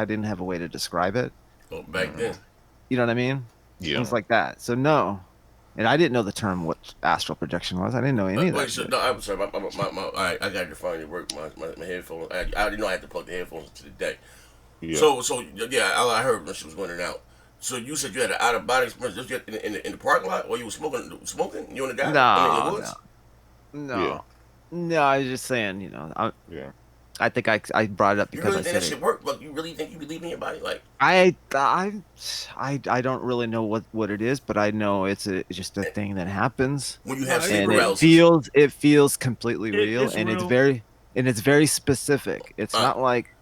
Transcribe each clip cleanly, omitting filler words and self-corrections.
I didn't have a way to describe it. Oh, back then. You know what I mean? Yeah. Things like that. So no, and I didn't know the term what astral projection was. I didn't know any of that Wait, so shit. no, I'm sorry. All right, I got to find your work. My headphones. I didn't know I had to plug the headphones into the deck. Yeah. So yeah, I heard when she was going in and out. So you said you had an out of body experience just in the parking lot, or you were smoking? You and the guy? I mean, in the No, woods? no, no. I was just saying. Yeah. I think I brought it up You because really I think that said shit it. work? Like, you really think you believe in your body? Like, I don't really know what it is, but I know it's just a thing that happens, when you have Right. sleep and paralysis. it feels completely real, It's and real. it's very specific. It's Uh, not like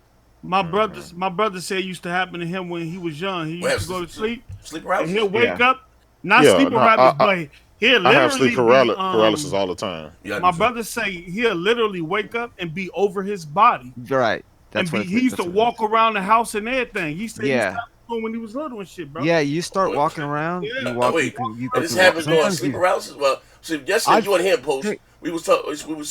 My brother said it used to happen to him when he was young. He what used to go have to sleep sleep and he'll paralysis? wake up, not Yeah, sleep no, paralysis, but he'll I have sleep literally be paralysis all the time. Yeah, I my do too. brother say he'll literally wake up and be over his body. right. And That's what he used to that's what it walk is. around the house and everything. He said he Yeah, stopped doing when he was little and shit, bro. yeah. You start Wait, walking around. Yeah. You Oh, walk. wait, You and go this through walk. happens during Sometimes sleep you. paralysis. Well, so yesterday I've you and him post. We was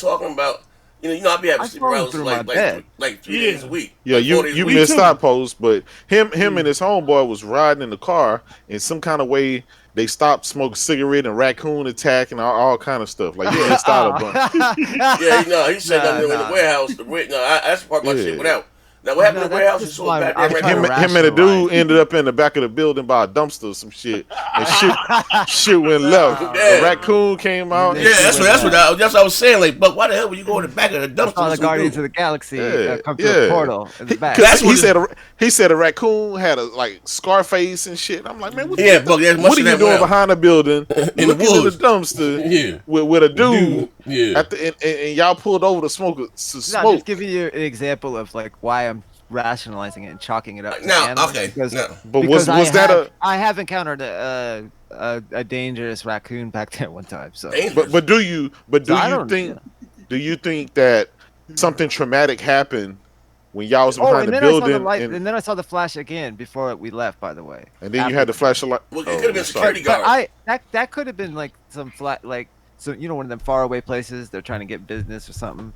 talking about. I be having I've sleep fallen paralysis through my like bed. 3 days a week. Yeah, like 4 days a you week. missed too. that post, but him and his homeboy was riding in the car, in some kind of way they stopped smoking cigarette and raccoon attack and all kind of stuff. Like you missed out a bunch. Yeah, he said Nah, in the nah. warehouse. That's part of my shit Yeah. without. Now what happened No, in the that's warehouse? You just saw why goddamn I'm raccoon. trying to Him and the rationalize. dude ended up in the back of the building by a dumpster or some shit, and shit went left. Yeah. A raccoon came out. Yeah, And Yeah, shit that's went what I was saying. Like, but why the hell would you go in the back of the That's dumpster? how with the some Guardians dude? of the Galaxy come to Yeah. a portal in the back. Because That's what he said a raccoon had a like Scarface and shit. I'm like, man, what, Yeah, but there's much what are of you that doing around. behind the building, In the looking in the woods. dumpster Yeah. with a dude Yeah. at the and y'all pulled over to smoke No, I'm smoke. just giving you an example of like why I'm rationalizing it and chalking it up to Now, animals. okay, Because, now. But because was that a I have encountered a dangerous raccoon back there one time. So Dangerous. but do you So I don't- do you think that something traumatic happened when y'all was oh, behind and the then I saw the building light, and then I saw the flash again before we left. By the way, and then you had the flashlight? Well, it could have been sorry. security But guard. that could have been like some flat like so one of them faraway places they're trying to get business or something.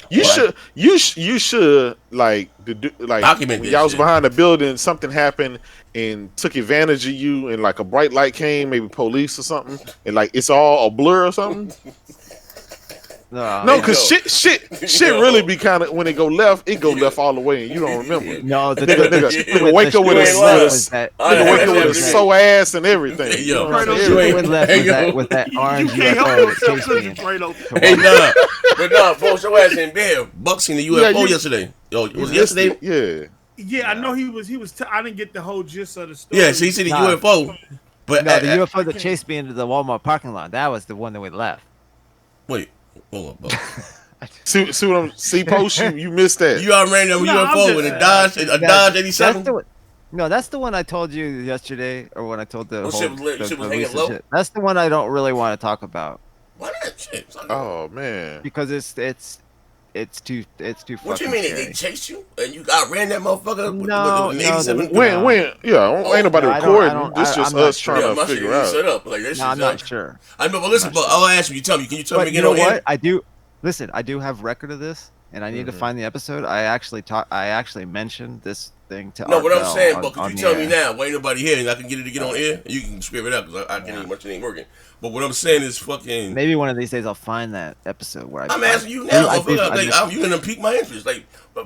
You Right. you should like Document when this y'all was shit. behind the building, something happened and took advantage of you, and like a bright light came, maybe police or something, and like it's all a blur or something. No, Yo. because shit Yo. really be kind of when it go left, it go left all the way, and you don't remember. No, the Nigga wake up with You a ain't lying. was that nigga wake up with a Yeah. sore ass and everything. Hey, yo. You know what I'm Kratos, saying? You ain't- what left Hey, was yo. with that You orange can't help UFO yourself, chasing Cousin me. Kratos. Hey, nah. But nah, folks, your ass in bed. Buck seen the UFO you- yesterday. Yo, was You it missed yesterday? it. Yeah. Yeah, I know he was. I didn't get the whole gist of the story. Yeah, so he seen the Nah. UFO. But No, the UFO that chased me into the Walmart parking lot. That was the one that we left. wait, hold on, Buck. See post you missed that. You already know No, I'm UFO just- with a Dodge That's 87. the one. No, that's the one I told you yesterday, or when I told the Well, whole shit was lit- the shit was police hanging and low? shit. That's the one I don't really want to talk about Why not? Shit. Oh man. because it's too What you fucking mean scary. they chased you and you outran that motherfucker? No, with an no, 87? When ain't nobody No, I recording. don't- This I- just I'm not us sure. trying Yeah, to my shit figure is set out. up. Like, that No, I'm shit's not sure. I know, but listen, but I'll ask you. Tell me, can you tell me But again you know on air? what? I do. Listen, I do have record of this, and I need to find the episode. I actually mentioned this thing to. No, Art what I'm Bell saying, on- but could on you the tell me air. now? Why ain't nobody here? And I can get it to get on air. And you can scrape it up because I can't even much. It ain't working. But what I'm saying is, fucking. Maybe one of these days I'll find that episode where I'm find- asking you now, I motherfucker. did- I Like, did- you gonna pique my interest? Like,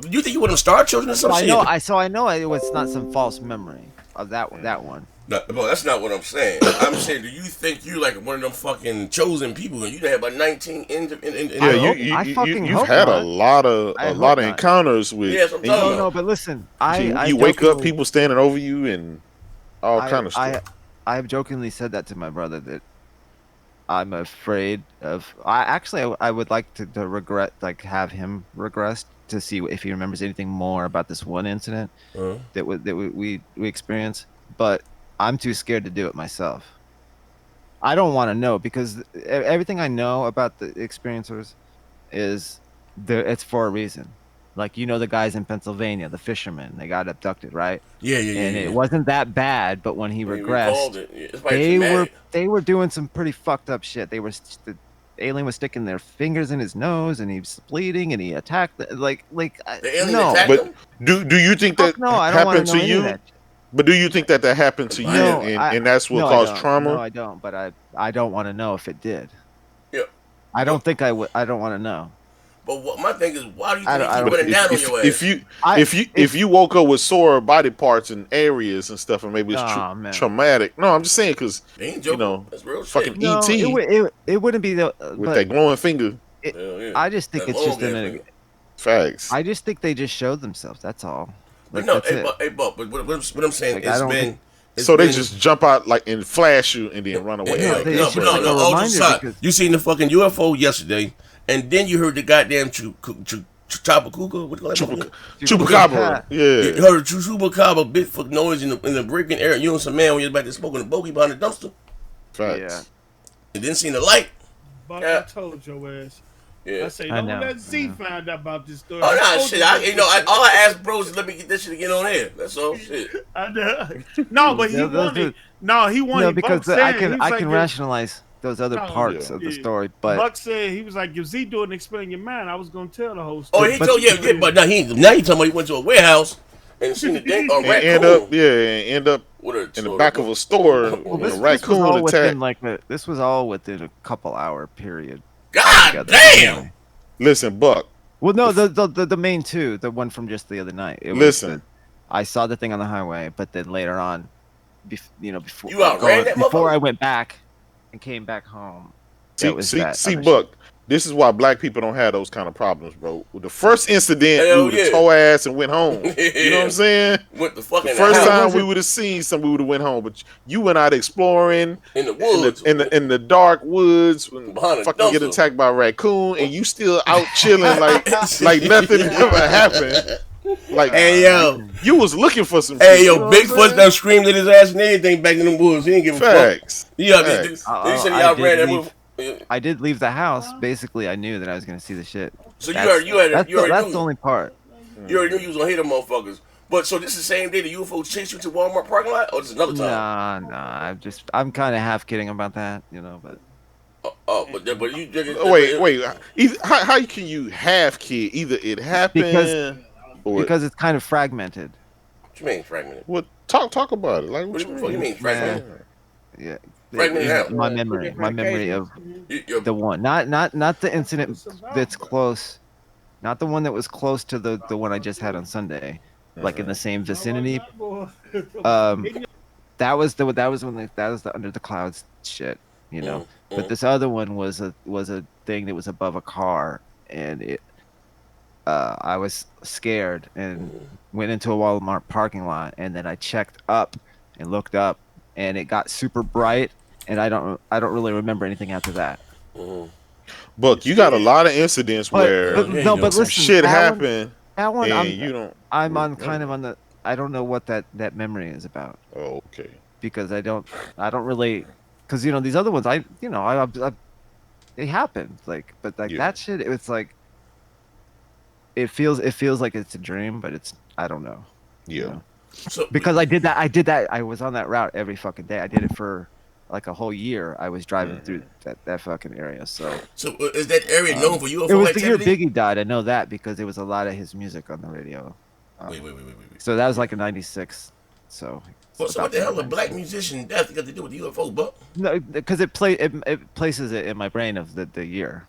you think you want them Star Children or some I shit? know. I know it was not some false memory of that one. No, bro, that's not what I'm saying. I'm saying, do you think you like one of them fucking chosen people? And you had about 19 in Yeah, hope- you I you fucking you've hope had a not. lot of I a hope lot of not. encounters with. Yeah, that's what I'm and talking No, about. no, but listen, you, I you wake up, jokingly- people standing over you, and all kind of stuff. I've jokingly said that to my brother that I'm afraid of. I would like to regret, like, have him regress to see if he remembers anything more about this one incident that we experienced. But I'm too scared to do it myself. I don't want to know because everything I know about the experiencers is it's for a reason. Like, the guys in Pennsylvania, the fishermen, they got abducted, right? Yeah. And it wasn't that bad, but when he When you recalled regressed, it, yeah, it's probably traumatic. they were doing some pretty fucked up shit. They were alien was sticking their fingers in his nose and he was bleeding and he attacked The alien no. attacked But him. do you think that Fuck no, I don't want happened to to know any of you? that. But do you think that happened to you, No, and that's what no, I caused don't. No, trauma? I don't. But I don't want to know if it did. Yeah. I don't think I would. I don't want to know. But what my thing is, why do you I think don't. they I keep don't. But running down on your ass? if you woke up with sore body parts and areas and stuff, and maybe it's Oh man. traumatic. No, I'm just saying because They ain't joking. you know, That's real fucking shit. No, ET it wouldn't be the. with But that glowing finger. Hell yeah. I just think That it's just long an. ass finger. Facts. I just think they just showed themselves. That's all. But Like no, that's it. but what I'm saying, Like, I don't think- So they just jump out like and flash you and then run away. No, Like, they- no, it's but just no, like no. a All reminder aside, because- you seen the fucking UFO yesterday, and then you heard the goddamn Chapacuca. What do you call that? Chupacabra. You Yeah. heard a Chupacabra Bigfoot noise in the breaking area. You know some man when you're about to smoke in a bogey behind the dumpster, Facts. Yeah. and then seen the light. Buck, Yeah. I told your ass. Yeah. I say, I don't know. let Z find out about this story. Oh I nah, told shit. you All I asked bros is let me get this shit to get on air. That's all. Shit. I know. No, but he Yeah, those wanted. No, he wanted. No, because Buck I said, can he was I can like, rationalize those other No, parts yeah. of the Yeah. story, but Buck said he was like, if Z do it and explain your mind, I was gonna tell the whole Oh, story. he But- told yeah, but now he talking about he went to a warehouse and seen the thing And end up with a in the back of a store Well, with this a was raccoon all attack. within this was all within a couple hour period. God altogether. damn. Anyway. Listen, Buck. Well, no, the main two, the one from just the other night. It was Listen. I saw the thing on the highway, but then later on, before You outran that before motherfucker? I went back and came back home. that was that See, other Buck. This is why black people don't have those kind of problems, bro. With the first incident, Hell we would have yeah. tore ass and went home. You know what I'm saying? Went the fucking The first house time was we it- would have seen something, we would have went home. But you went out exploring in the woods. in the dark woods, and Behind a fucking get dumpster. attacked by a raccoon, and you still out chilling like nothing ever happened. Like, Hey yo, you was looking for some. hey shit, yo, you know what I'm Bigfoot saying? done screamed at his ass and anything back in them woods. He didn't give a fuck. Facts. Yeah, Facts. they said he I outran did that leave- move. I did leave the house. Basically, I knew that I was going to see the shit. So That's that's the only part. You already knew you was gonna hit them motherfuckers. But so this is the same day the UFO chased you to Walmart parking lot, or this is another time? Nah. I'm kind of half kidding about that, but But you Wait. How can you have kid? Either it happened or because it's kind of fragmented. What you mean fragmented? what? Talk about it. Like What what the you fuck you mean? mean fragmented? Yeah. Fragmented how? My memory of You're, the one, not the incident that's close, not the one that was close to the one I just had on Sunday, like in the same vicinity. That was the under the clouds shit, But this other one was a thing that was above a car, and I was scared and went into a Walmart parking lot, and then I checked up and looked up, and it got super bright, and I don't really remember anything after that. But you got a lot of incidents where but some listen, shit that one- happened, That one, and you don't. I'm on remember. kind of on the. I don't know what that memory is about Oh, okay. because I don't really, because these other ones they happened but Yeah. that shit, it's like it feels like it's a dream, but it's I don't know. Yeah. so, Because I did that. I was on that route every fucking day. I did it for like a whole year. I was driving through that fucking area. So is that area known for UFO it was the year activity? Biggie died. I know that because there was a lot of his music on the radio. Wait. So that was like a '96. So. Well, it's so what about the hell a 96. black musician death got to do with UFO, Buck? No, because it places it in my brain of the year.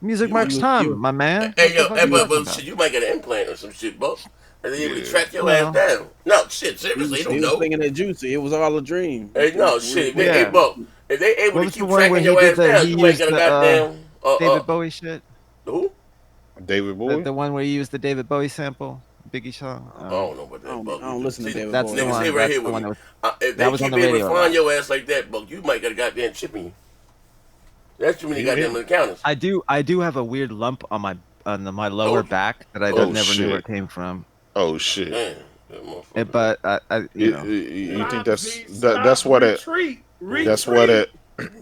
Music You- marks you- time, my man. Hey, yo, What the fuck you talking but about? shit, you might get an implant or some shit, Buck. And they able to Yeah. track your Well. ass down. No, shit, He seriously, was, you don't he was know. thinking that juicy. It was all a dream. Hey, no, shit. If they, Yeah. hey, Buck, if they able What to was the keep one where tracking he your did ass the- down, he you might used get a the, goddamn. David Bowie shit. Who? David Bowie. The one where you used the David Bowie sample, Biggie song. I don't know about that, I don't- Buck. I don't listen to See, David That's Bowie. the niggas one. stay right That's here the with one me. that was. If they that was on keep the able to radio a find lot. your ass like that, Buck, you might get a goddamn chip in you. That's too many Yeah. goddamn encounters. I do have a weird lump on my lower Oh. back that I Oh, never shit. knew where it came from. Oh shit. Damn. That motherfucker. But You think that's what it? Retreat. That's what it.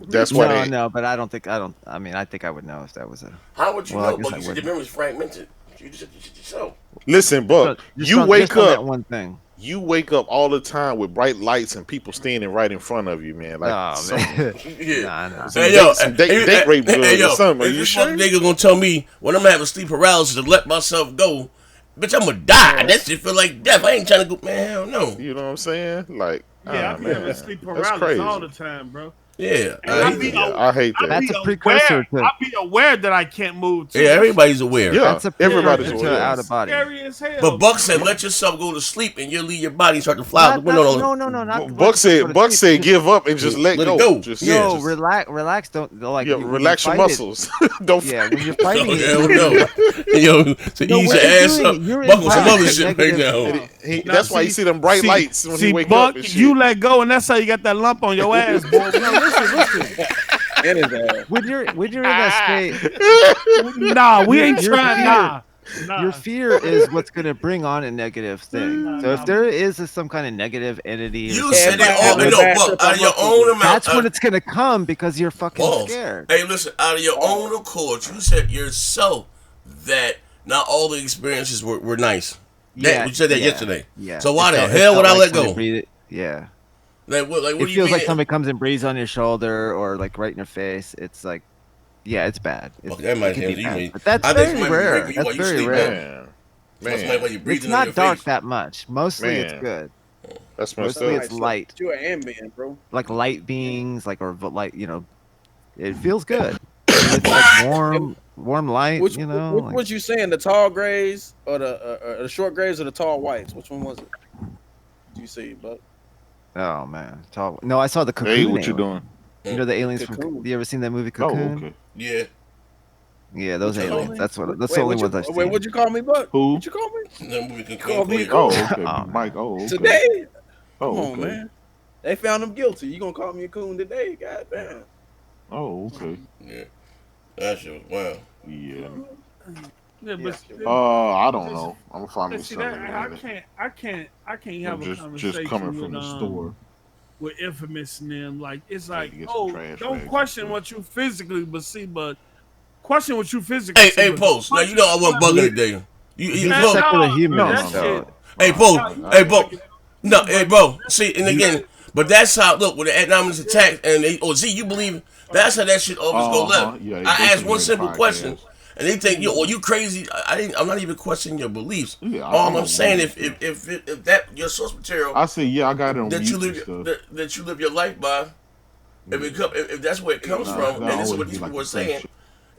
That's what it. No, but I mean, I think I would know if that was a. How would you Well, I know, guess Buck? I You said your wouldn't. memory's fragmented. You just yourself. Listen, Buck. Just You on wake that up. one thing. you wake up all the time with bright lights and people standing right in front of you, man. Like Oh some, man. Yeah. Nah. some date rape good or something. Are if you this sure? nigga gonna tell me when I'm having sleep paralysis to let myself go, bitch, I'm gonna die. That shit feel like death. I ain't trying to go, man. Hell no. You know what I'm saying? Like, Yeah, I be having man, sleep that's paralysis crazy. all the time, bro. Yeah, And I hate that. That's a precursor to. I be aware that I can't move. Too. yeah, everybody's aware. Yeah, That's a everybody's precursor aware. to out of body. Scary as hell. But Buck said, let yourself go to sleep and you'll leave your body and start to fly out the window. No, not Buck said, give up and just let it go. go. Just, Yeah. No, just, relax. Don't like. yeah, relax your muscles. Don't. Yeah, when you're fighting Oh, it, hell no. Yo, to No, ease what your you're ass doing, up. you're Buck with some impacting other shit right negative- now. That's why you see them bright lights when he wake Buck, up and shit. you let go, and that's how you got that lump on your ass, boy. listen. That is ass. When you're in that state, Nah, we ain't Your trying. fear- Nah. your fear is what's going to bring on a negative thing. Nah, So nah. if there is some kind of negative entity, or You something said like it that, all. No, Buck, out of your own amount. that's when it's going to come because you're fucking Balls. scared. Hey, listen, out of your own accord, you said yourself that not all the experiences were nice. You said that yesterday. Yeah. So why It the felt- hell it would felt I like let go? somebody breathed- Yeah. Like what It do you feels mean? like somebody comes and breathes on your shoulder or like right in your face. It's like, yeah, it's bad. Fuck, that might it can be have you bad. mean. But that's I think very somebody be rare. raping you That's while you very sleep, rare. Man, When you breathing It's in not your dark face. that much. Mostly it's Man. good. that's messed Mostly up. it's light. You an ambient, bro. Like light beings, like or light. It feels good. It's like warm light. Which like- was you saying? The tall grays or the short grays or the tall whites? Which one was it? Do you see, Buck? Oh man, tall. No, I saw the Cocoon. Hey, what you alien. doing? You know the aliens from. Cocoon. You ever seen that movie Oh, Cocoon? okay. Yeah. Yeah, those Which aliens. one? That's the Wait, only what ones you, I've seen. wait, what'd you call me, Buck? Who? What you call me? That movie can Call me. Oh, okay. Oh, Mike. Oh, okay. Today? Oh, Come on, okay. man. They found him guilty. You gonna call me a coon today? God damn. Oh, okay. Yeah. That shit was wild. Yeah. Yeah, but I don't know. I'm gonna find me see something. that I can't have a conversation Just coming from with, the store. with Infamous and them. Like it's like, to get some oh, trash don't bags question and what you physically, but question what you physically. Hey, see, hey, but Post. Now you know I wasn't bugging today. He's You a Post. secular no, humanist, that though. shit- Hey, Post. Hey, Post. No, hey, bro. See, and again, but that's how. Look, when the anonymous attack and they, Z, you believe that's how that shit always go left. Yeah, I asked one basically simple podcast. question, and they think you crazy. I'm not even questioning your beliefs. Yeah, All I I'm saying, don't if that your source material I say, yeah, I got it on that mute you and live stuff. that you live your life by, if that's where it comes from, and this is what these people are saying,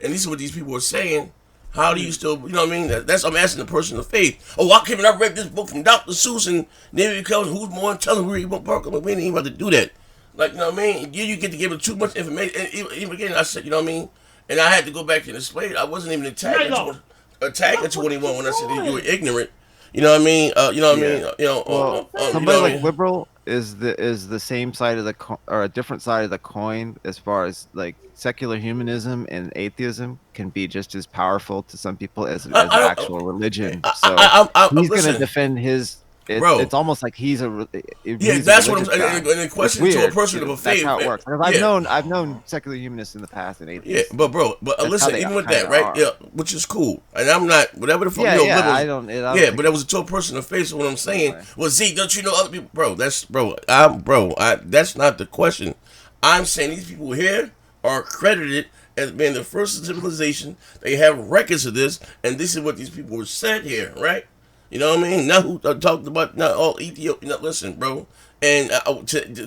and this is what these people are saying. How do you still, you know what I mean? That's I'm asking the person of faith. Oh, I came and I read this book from Dr. Seuss, and then it comes who's more intelligent, who even Parker. Like, we ain't even about to do that. Like, you know what I mean? You get to give it too much information. And even again, I said, you know what I mean? And I had to go back and explain. I wasn't even attacking 21 when I said that you were ignorant. You know what I mean? You know what I mean? Well, you somebody know what I like mean? liberal is the same side of the or a different side of the coin as far as like secular humanism and atheism can be just as powerful to some people as actual religion. So he's listen, gonna defend his. Bro. It's almost like he's a. Yeah, that's what I'm saying. And the question to a person of a faith. That's how it works. Because I've known secular humanists in the past and Yeah, atheists. but That's listen, how they even with that, kinda right? are. Yeah, which is cool, and I'm not whatever the fuck. Yeah, you know, yeah, liberals- I don't yeah, think- but that was to a person of faith. So what I'm saying Right. was, Z, don't you know other people, bro? That's that's not the question. I'm saying these people here are credited as being the first civilization. They have records of this, and this is what these people were said here, right? You know what I mean? Not who talked about not all Ethiopia. No, listen, bro. And at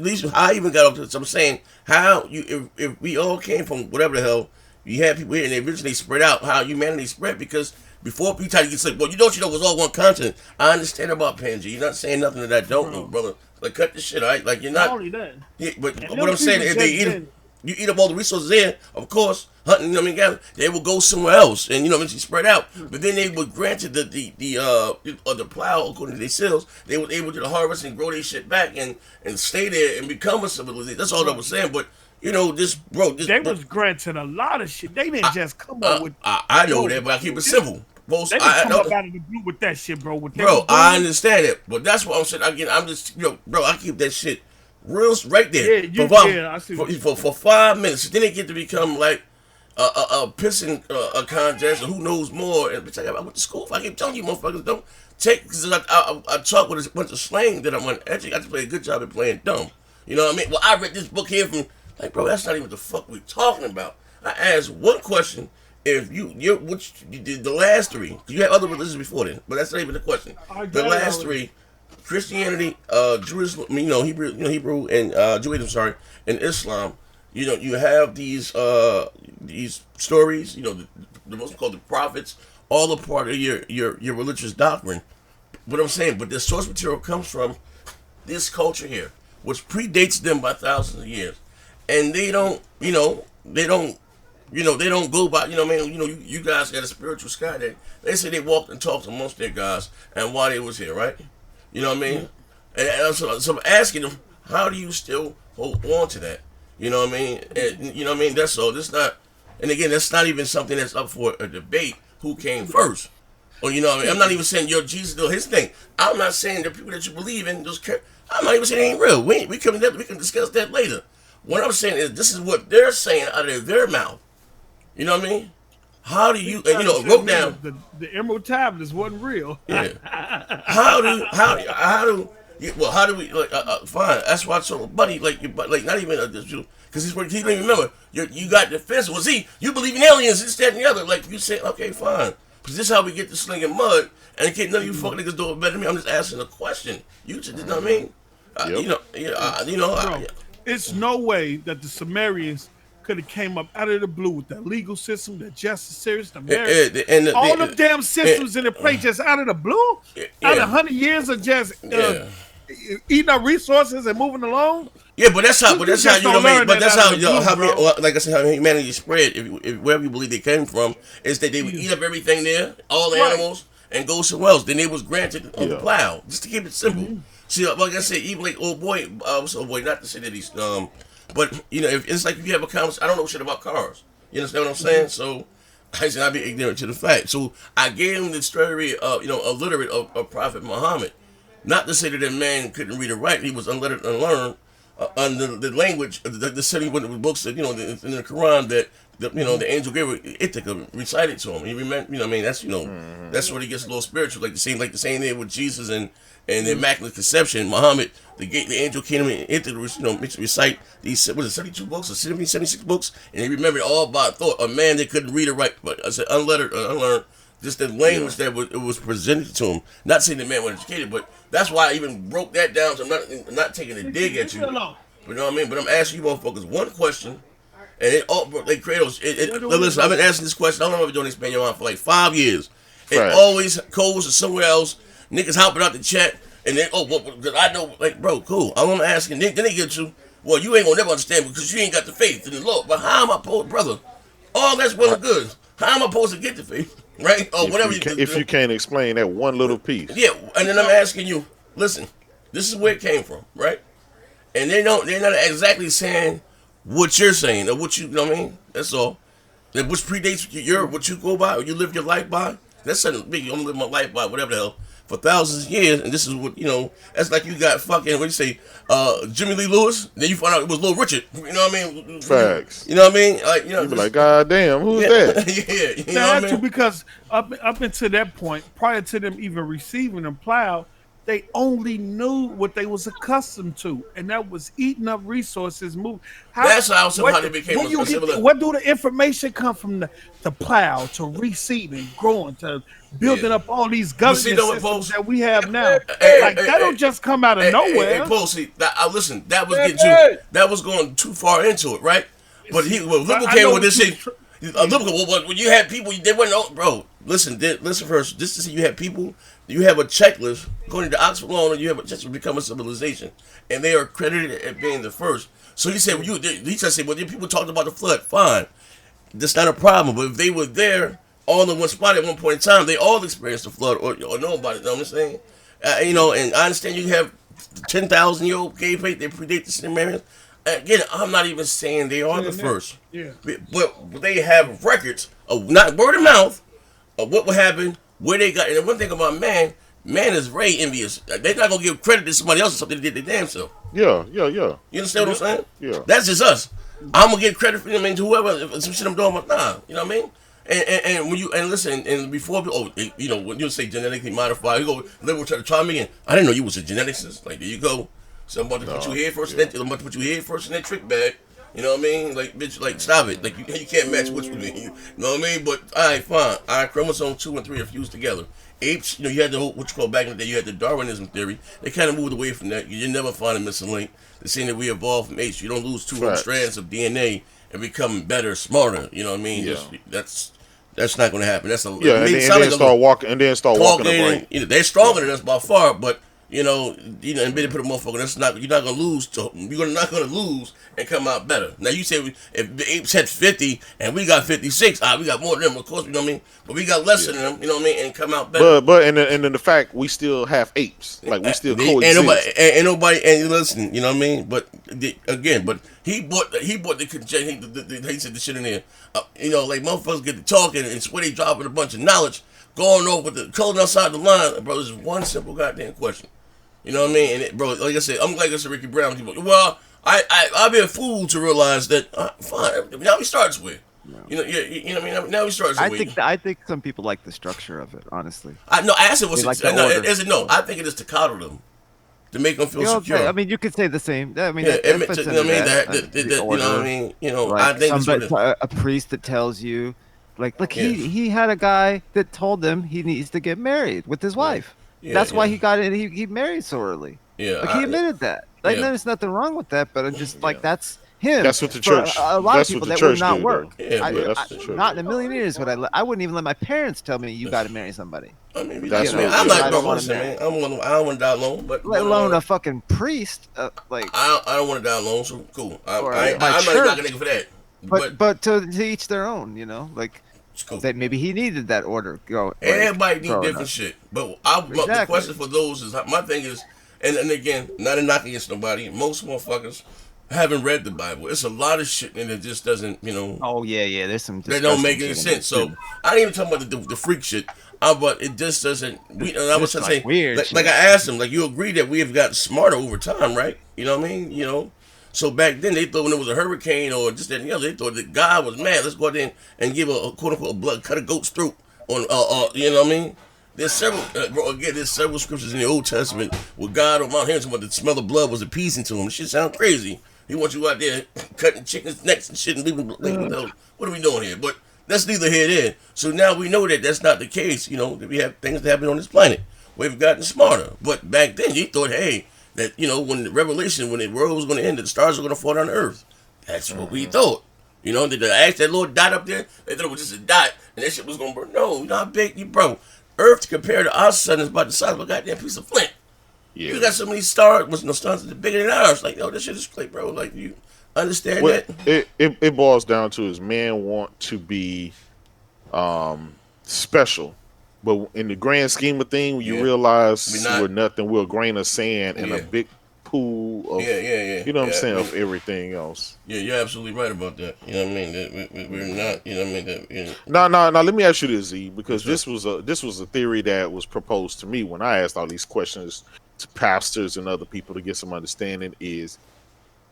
least how I even got up to this, I'm saying how if we all came from whatever the hell, you had people here and they originally spread out, how humanity spread, because before people try to get sick, well, you know, it was all one continent. I understand about Pangea. You're not saying nothing that I don't know, brother. Like, cut this shit, all right? Like, you're Not not. only that. Yeah, but And what them I'm saying people is they just eat. been- You eat up all the resources there, of course, hunting, you know what I mean, they will go somewhere else, and you know, eventually spread out. But then they were granted the plow according to their sales. They were able to harvest and grow their shit back and stay there and become a civilization. That's all I was saying. But you know, They was granted a lot of shit. They didn't just come up with. I know that, but I keep it simple. Most, They didn't I come know. up out of the blue with that shit, bro. What they Bro, was I doing- understand it, but that's what I'm saying. Again, I'm just, bro, I keep that shit real right there. Yeah, I see what you're for 5 minutes. Then it get to become like a pissing a contest, or who knows more. And bitch, I went to school. I keep telling you, motherfuckers, don't Because I talk with a bunch of slang that I'm on. Actually, I just play a good job at playing dumb. You know what I mean? Well, I read this book here from, like, bro, that's not even what the fuck we're talking about. I asked one question. If you did the last three, you had other religions before then, but that's not even the question. The last three, Christianity, Jerusalem, Hebrew and Judaism, sorry, and Islam. You have these stories. The most called the prophets, all a part of your religious doctrine. What I'm saying, but the source material comes from this culture here, which predates them by thousands of years, and they don't go by, you guys got a spiritual sky there. They say they walked and talked amongst their guys and why they was here, right? You know what I mean? And so I'm asking them, how do you still hold on to that? You know what I mean? And, you know what I mean? That's all. This not, and again, that's not even something that's up for a debate. Who came first? Or, you know what I mean? I'm not even saying your Jesus or his thing. I'm not saying the people that you believe in, I'm not even saying they ain't real. We can discuss that later. What I'm saying is this is what they're saying out of their mouth. You know what I mean? How do you, and wrote down the Emerald Tablets wasn't real. Yeah. How do we fine? That's why I told buddy not even because he don't even remember. You got defensive. Well, see, you believe in aliens, this, that, and the other. Like you say, okay, fine. Because this is how we get to slinging mud, and can't none of you fuck niggas do it better than me. I'm just asking a question. You know what I mean? Bro, it's no way that the Sumerians could have came up out of the blue with the legal system, the justice system, all the damn systems in the place just out of the blue, out of 100 years of just eating up resources and moving along. Yeah, but that's how you know what I mean. But that's how like I said, how humanity spread. If wherever you believe they came from, is that they would eat up everything there, all the animals, and go somewhere else. Then they was granted on the plow, just to keep it simple. See, like I said, even like old boy, not to say that he's but if it's like if you have a conversation, I don't know shit about cars. You understand what I'm saying? So I said I'd be ignorant to the fact. So I gave him the story, illiterate of Prophet Muhammad. Not to say that man couldn't read or write; he was unlettered and unlearned. Under the language, the setting with the books that in the Quran that the angel gave Ithaca recited to him. He remember, that's where he gets a little spiritual, like the same there with Jesus and the Immaculate Conception. Muhammad, the angel came in Ithaca, recite these 72 books or 76 books, and he remembered all about thought. A man that couldn't read or write, but I said unlettered, unlearned. Just the language that was presented to him. Not saying the man was educated, but that's why I even broke that down. So I'm not taking a dig at you. But you know what I mean? But I'm asking you motherfuckers one question. And Kratos, listen, I've been asking this question. I don't know if you're doing Expand Your Mind for like 5 years. It always goes to somewhere else. Niggas hopping out the chat. And then, because I know, like, bro, cool. All I'm asking, then they get you, well, you ain't going to never understand because you ain't got the faith in the Lord. But how am I supposed, brother? All that's well and good. How am I supposed to get the faith? Right? Or whatever you do. If you can't explain that one little piece. Yeah, and then I'm asking you, listen, this is where it came from, right? And they're not exactly saying what you're saying or what you know what I mean? That's all. That which predates what you go by or you live your life by. That's something big. I'm gonna live my life by whatever the hell for thousands of years, and this is what that's like you got fucking what do you say, Jimmy Lee Lewis, then you find out it was Little Richard. You know what I mean? Facts. You know what I mean? Like you be like, God damn, who's that? Yeah, you know what I mean? Because up until that point, prior to them even receiving the plow, they only knew what they was accustomed to, and that was eating up resources. That's how somehow they became a similar. Where do the information come from? The plow to reseeding, growing, to building up all these government systems that we have now. That don't just come out of nowhere. Paul, see, listen, that was that was going too far into it, right? But Liverpool came with this shit. When you had people, they weren't, bro. Listen first. Just to see you have people. You have a checklist according to Oxford Law, and you have just to become a civilization, and they are credited at being the first. So he said, he said, well, people talked about the flood. Fine, that's not a problem. But if they were there all in one spot at one point in time, they all experienced the flood or know about it. You know what I'm saying? And I understand you have 10,000-year-old cave faith. They predate the Sumerians. Again, I'm not even saying they are the first. Yeah. But they have records of not word of mouth of what would happen. Where they got, and the one thing about man is very envious. They're not gonna give credit to somebody else for something they did their damn self. Yeah. You understand what I'm saying? Yeah. That's just us. I'm gonna give credit for them and whoever some shit I'm doing, but nah, you know what I mean? And when you listen and before when you say genetically modified, you go liberal try to chime me in. I didn't know you was a geneticist. Like there you go. So I'm about to put you here first, and then I'm about to put you here first in that trick bag. You know what I mean? Like bitch, like stop it. Like you can't match which with me. You know what I mean? But all right, fine. All right, chromosome 2 and 3 are fused together. Apes, you had the whole, what you call back in the day, you had the Darwinism theory. They kind of moved away from that. You never find a missing link. They're saying that we evolved from apes. You don't lose 200 strands of DNA and become better, smarter. You know what I mean? Yeah. That's not going to happen. That's a and then start walking the brain. They're stronger than us by far, but and better put a motherfucker. That's not you're not going to lose. You're not going to lose and come out better. Now you say if the apes had 50 and we got 56, we got more than them. Of course, you know what I mean. But we got less than them. You know what I mean, and come out better. But and then the fact we still have apes, like we still coexist. Ain't nobody and listen. You know what I mean. But he bought the he said the shit in there. Like motherfuckers get to talking and swear they dropping a bunch of knowledge, going over the coding outside the line. Bro, this is one simple goddamn question. You know what I mean? And bro, like I said, I'm like I said, Ricky Brown. People, well, I've been fooled to realize that. Fine. Now he starts with. You know what I mean. Now he starts. I think some people like the structure of it. Honestly, I asked it was I think it is to coddle them, to make them feel secure. I mean, you could say the same. I mean, you know what I mean. I think a priest that tells you, look, he had a guy that told him he needs to get married with his wife. That's why he got it. He married so early. Yeah, he admitted that. There's nothing wrong with that, but I'm just that's him. That's what the church. A lot of people that would not work. That's the church. Not in a million years would I wouldn't even let my parents tell me you got to marry somebody. I mean, I'm not going to man. I don't want to die alone, but let alone a fucking priest. I don't want to die alone. So cool. I'm not a nigga for that. But to each their own. It's cool. That maybe he needed that order. Everybody need different shit. But the question for those is my thing is, and again, not a knock against nobody. Most motherfuckers haven't read the Bible. It's a lot of shit and it just doesn't, Oh yeah. There's some. That don't make any sense. So I didn't even talk about the freak shit. But it just doesn't. I was trying to say weird. Like I asked him, you agree that we have gotten smarter over time, right? You know what I mean? So back then they thought when there was a hurricane or just that and the other, they thought that God was mad. Let's go out there and give a quote unquote blood, cut a goat's throat on you know what I mean? There's several there's several scriptures in the Old Testament where God on Mount Hermon, the smell of blood was appeasing to him. Shit sound crazy. He wants you out there cutting chickens' necks and shit and leaving them. What are we doing here? But that's neither here nor there. So now we know that that's not the case. That we have things that happen on this planet. We've gotten smarter. But back then, you thought, hey, that when the revelation, when the world was going to end, that the stars were going to fall down to earth. That's what we thought. Did they ask that little dot up there? They thought it was just a dot, and that shit was going to burn. No, you know how big, bro. Earth compared to our sun is about the size of a goddamn piece of flint. Yeah. You got so many stars, stars that are bigger than ours. This shit is like, bro. You understand that? It boils down to is man want to be special, but in the grand scheme of things, you realize we're nothing. We're a grain of sand in a big pool of you know what I'm saying, of everything else. Yeah, you're absolutely right about that. You know what I mean? We're not. You know what I mean? Now, let me ask you this, Z, because this was a theory that was proposed to me when I asked all these questions to pastors and other people to get some understanding. Is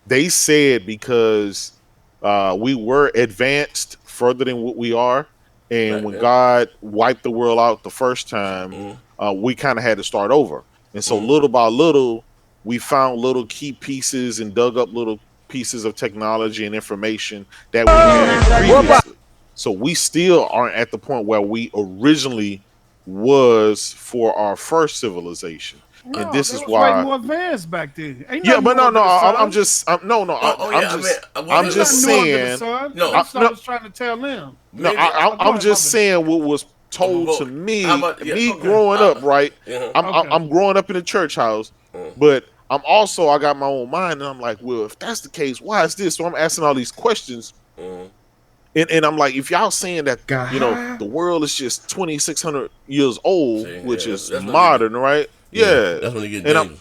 they said because we were advanced further than what we are, and when God wiped the world out the first time, we kind of had to start over, and so little by little, we found little key pieces and dug up little pieces of technology and information that we had previously. So we still aren't at the point where we originally was for our first civilization. No, and this is why more advanced back then. But I'm just saying. I was trying to tell them. No, I'm just saying what was told to me. Growing up, right? I'm growing up in a church house, but I got my own mind, and I'm like, well, if that's the case, why is this? So I'm asking all these questions, and I'm like, if y'all saying that the world is just 2,600 years old, which is modern, right? Yeah, that's when you get dangerous.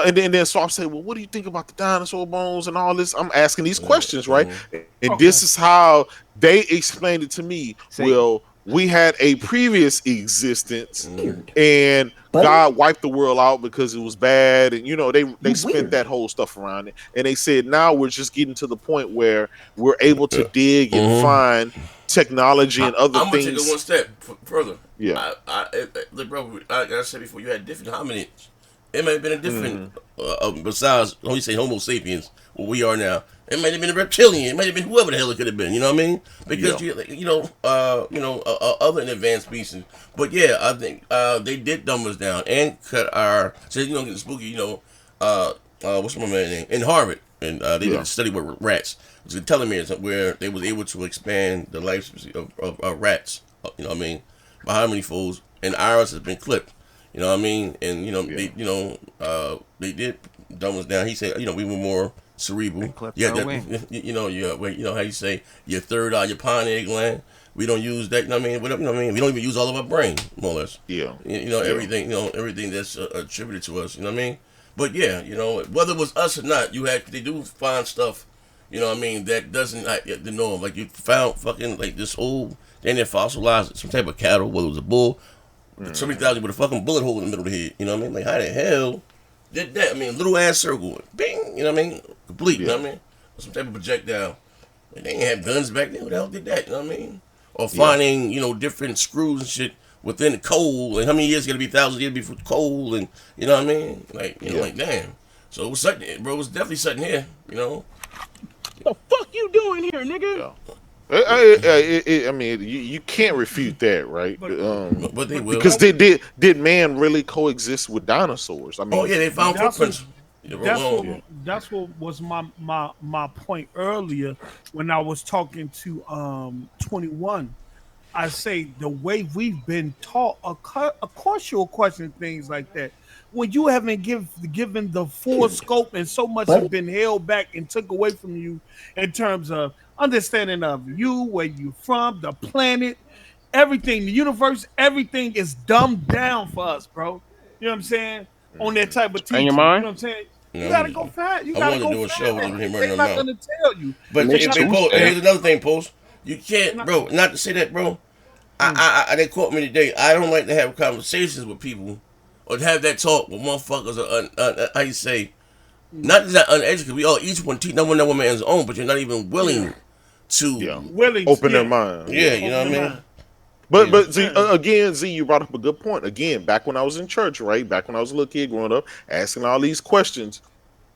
And then so I'm saying, well, what do you think about the dinosaur bones and all this? I'm asking these questions, right? And this is how they explained it to me. Well, we had a previous existence, and God wiped the world out because it was bad, and they spent that whole stuff around it, and they said now we're just getting to the point where we're able to dig and find technology and other I'm things. gonna take it one step further. Yeah, Bro, like I said before, you had different hominids. It might have been a different, besides, let me say Homo sapiens, what we are now. It might have been a reptilian. It might have been whoever the hell it could have been. You know what I mean? Because other than advanced species. But yeah, I think they did dumb us down and cut our. So getting spooky. What's my man's name in Harvard? And they did a study with rats. It was a telomeres where they was able to expand the lifespan of rats. You know what I mean? By how many folds? And ours has been clipped. You know what I mean? And they did dumb us down. He said, we were more cerebral. Yeah, how you say your third eye, your pineal gland. We don't use that. You know what I mean? Whatever. You know what I mean? We don't even use all of our brain, more or less. Yeah. Everything. Everything that's attributed to us. You know what I mean? But yeah, whether it was us or not, they do find stuff. You know what I mean? That doesn't the norm. Like you found fucking like this old. Then they fossilized some type of cattle, whether it was a bull. Somebody thought with a fucking bullet hole in the middle of the head. You know what I mean? Like, how the hell did that? I mean, little ass circle. Bing! You know what I mean? Complete. You know what I mean? Some type of projectile. And they didn't have guns back then. Who the hell did that? You know what I mean? Or finding, different screws and shit within the coal. And how many years it's going to be? Thousands of years before coal. And, you know what I mean? Like, like, damn. So it was something, bro. It was definitely something here, The fuck you doing here, nigga? Yeah. I mean, you can't refute that, right? But they will. Because did man really coexist with dinosaurs? I mean, they found footprints. That's what was my point earlier when I was talking to 21. I say the way we've been taught, of course you'll question things like that. When you haven't given the full scope and so much has been held back and took away from you in terms of understanding of you, where you're from, the planet, everything, the universe, everything is dumbed down for us, bro. You know what I'm saying? On that type of teaching. In your You know mind? what I'm saying? You gotta go fast. You gotta go fast. They're not gonna tell you. But here's another thing, Post. You can't, bro. Not to say that, bro. They quote me today. I don't like to have conversations with people or to have that talk with motherfuckers. How you say? Not that uneducated. We all each one teach. No one man's own, but you're not even willing to open their mind. Yeah, you know what I mean. But Z, again, Z, you brought up a good point. Again, back when I was in church, right? Back when I was a little kid growing up, asking all these questions,